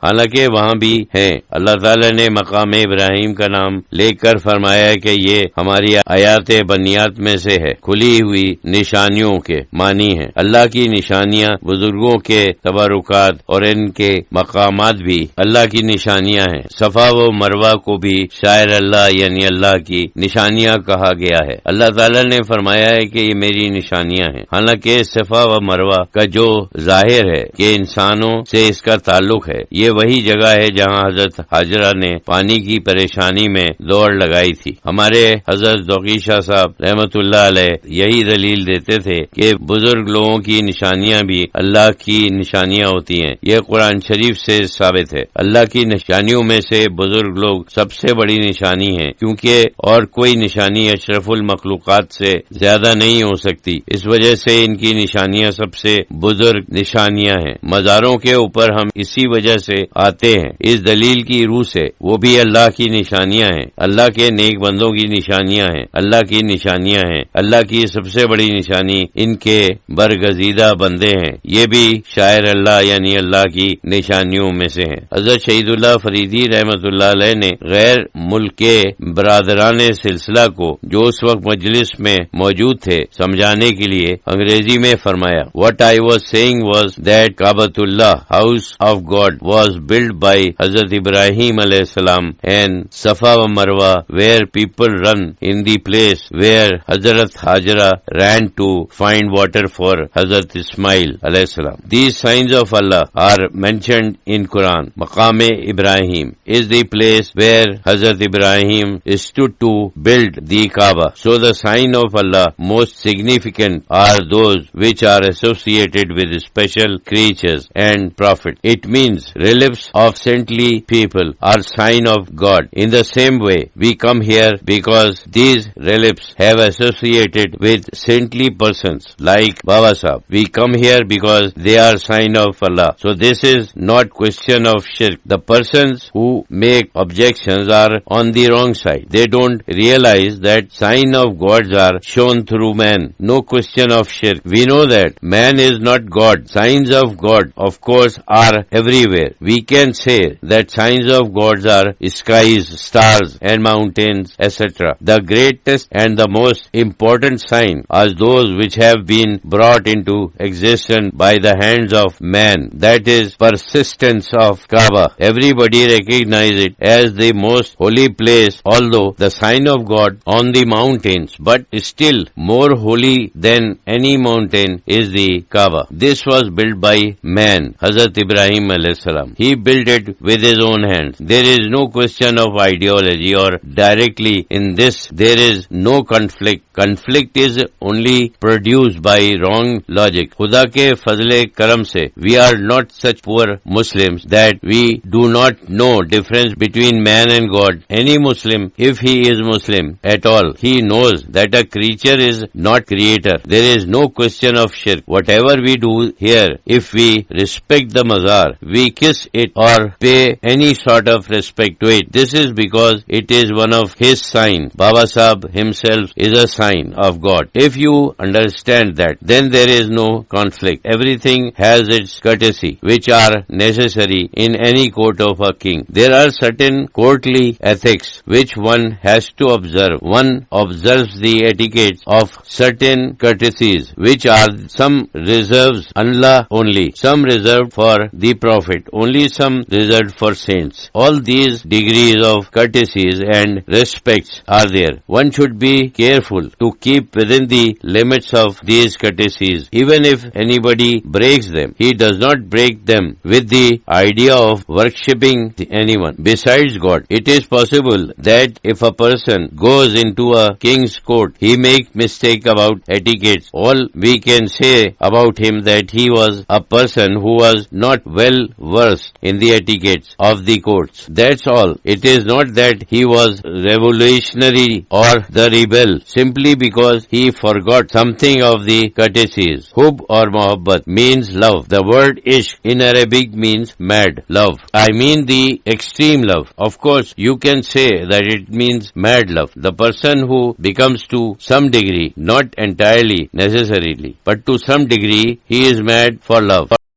حالانکہ وہاں بھی ہیں۔ اللہ تعالیٰ نے مقام ابراہیم کا نام لے کر فرمایا کہ یہ ہماری آیات بنیات میں سے ہے، کھلی ہوئی نشانیوں کے معنی ہیں۔ اللہ کی نشانیاں بزرگوں کے تبرکات اور ان کے مقامات بھی اللہ کی نشانیاں ہیں۔ صفا و مروہ کو بھی شاعر اللہ یعنی اللہ کی نشانیاں کہا گیا ہے۔ اللہ تعالیٰ نے فرمایا ہے کہ یہ میری نشانیاں ہیں، حالانکہ صفا و مروہ کا جو ظاہر ہے کہ انسانوں سے اس کا تعلق ہے، یہ وہی جگہ ہے جہاں حضرت حاجرہ نے پانی کی پریشانی میں دوڑ لگائی تھی۔ ہمارے حضرت ذوقی شاہ صاحب رحمت اللہ علیہ یہی دلیل دیتے تھے کہ بزرگ لوگوں کی نشانیاں بھی اللہ کی نشانیاں ہوتی ہیں۔ یہ قرآن شریف سے ثابت ہے۔ اللہ کی نشانیوں میں سے بزرگ لوگ سب سے بڑی نشانی ہیں، کیونکہ اور کوئی نشانی اشرف المخلوقات سے زیادہ نہیں ہو سکتی، اس وجہ سے ان کی نشانیاں سب سے بزرگ نشانیاں ہیں۔ مزاروں کے اوپر ہم اسی وجہ سے آتے ہیں، اس دلیل کی روح سے، وہ بھی اللہ کی نشانیاں ہیں، اللہ کے نیک بندوں کی نشانیاں ہیں، اللہ کی نشانیاں ہیں۔ اللہ کی سب سے بڑی نشانی ان کے برگزیدہ بندے ہیں، یہ بھی شاعر اللہ یعنی اللہ کی نشانیوں میں سے ہیں۔ حضرت شہید اللہ فریدی رحمت اللہ علیہ نے غیر ملک کے برادران سلسلہ کو جو اس وقت مجلس میں موجود تھے سمجھانے کے لیے انگریزی میں فرمایا، What I was saying was that Kabatullah, house of God, was built by Hazrat Ibrahim alayhi salam and Safa wa Marwa, where people run in the place where Hazrat Hajra ran to find water for Hazrat Ismail alayhi salam. These signs of Allah are mentioned in Quran. Maqam Ibrahim is the place where Hazrat Ibrahim stood to build the Kaaba. So the sign of Allah most significant are those which are associated with special creatures and prophets. It means relics of saintly people are sign of God. In the same way, we come here because these relics have associated with saintly persons like Baba Sahib. We come here because they are sign of Allah. So this is not question of shirk. The persons who make objections are on the wrong side. They don't realize that sign of gods are shown through man. No question of shirk. We know that man is not God. Signs of God, of course, are everywhere. We can say that signs of gods are skies, stars, and mountains, etc. The greatest and the most important sign are those which have been brought into existence by the hands of man. That is persistence of Kaaba. Everybody recognize it as the most holy place, although the sign of God on the mountains, but still more holy than any mountain is the Kaaba. This was built by man, Hazrat Ibrahim alayhi salam. He built it with his own hands. There is no question of ideology or directly in this there is no conflict. Conflict is only produced by wrong logic. Khuda ke fazle karam se, we are not such poor Muslims that we do not know difference between man and God. Any Muslim, if he is Muslim at all, he knows that a creature is not creator. There is no question of shirk. Whatever we do here, if we respect the mazar, we kiss it or pay any sort of respect to it, this is because it is one of his sign. Baba Sahib himself is a sign of God. If you understand that, then there is no conflict. Everything has its courtesy, which are necessary in any court of a king. There are certain courtly ethics which one has to observe. One observes the etiquettes of certain courtesies, which are some reserves Allah only, some reserved for the Prophet, only some reserved for saints. All these degrees of courtesies and respects are there. One should be careful to keep within the limits of these courtesies. Even if anybody breaks them, he does not break them with the idea of worshipping anyone besides God. It is possible that if a person goes into a king's court, he makes mistake about etiquettes. All we can say about him that he was a person who was not well versed in the etiquettes of the courts. That's all. It is not that he was revolutionary or the rebel simply because he forgot something of the courtesies. Hub or mohabbat means love. The word ishq in Arabic means mad love. I mean the extreme love. Of course, you can say that it means mad love. The person who becomes to some degree, not entirely necessarily, but to some degree, he is mad for love.